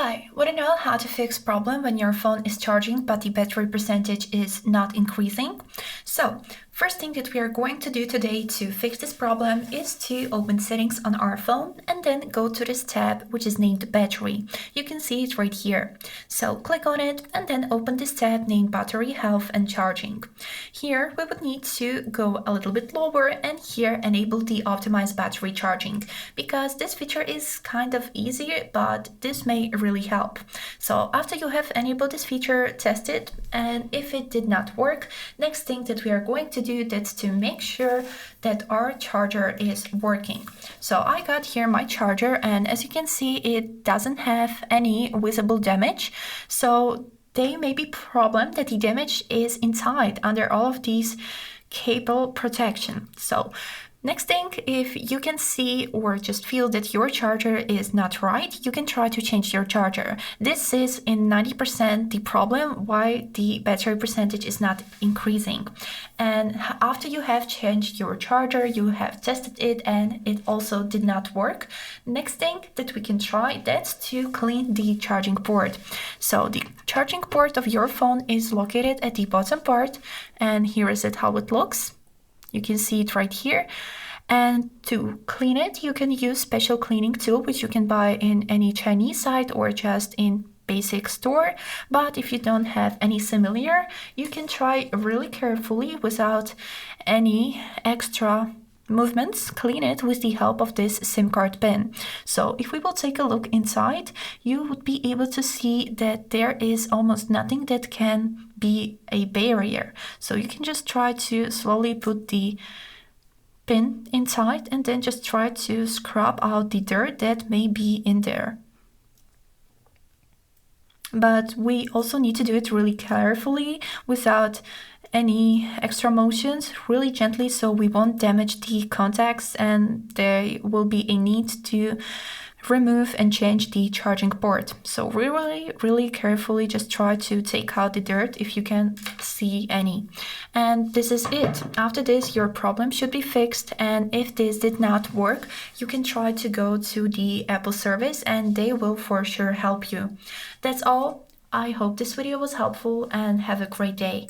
Hi, want to know how to fix problem when your phone is charging but the battery percentage is not increasing? So, first thing that we are going to do today to fix this problem is to open settings on our phone and then go to this tab which is named battery. You can see it right here. So click on it and then open this tab named battery health and charging. Here we would need to go a little bit lower and here enable the optimized battery charging because this feature is kind of easy but this may really help. So after you have enabled this feature, test it, and if it did not work, next thing that we are going to do is to make sure that our charger is working. So I got here my charger and as you can see it doesn't have any visible damage. So there may be problem that the damage is inside under all of these cable protection. So next thing, if you can see or just feel that your charger is not right, you can try to change your charger. This is in 90% the problem why the battery percentage is not increasing. And after you have changed your charger, you have tested it and it also did not work. Next thing that we can try, that's to clean the charging port. So the charging port of your phone is located at the bottom part and here is it how it looks. You can see it right here. And to clean it, you can use special cleaning tool, which you can buy in any Chinese site or just in basic store. But if you don't have any similar, you can try really carefully without any extra movements, clean it with the help of this SIM card pin. So if we will take a look inside, you would be able to see that there is almost nothing that can be a barrier. So you can just try to slowly put the pin inside and then just try to scrub out the dirt that may be in there. But we also need to do it really carefully without any extra motions, really gently, so we won't damage the contacts and there will be a need to remove and change the charging port. So really carefully just try to take out the dirt if you can see any. And this is it. After this, your problem should be fixed, and if this did not work, you can try to go to the Apple service and they will for sure help you. That's all. I hope this video was helpful and have a great day.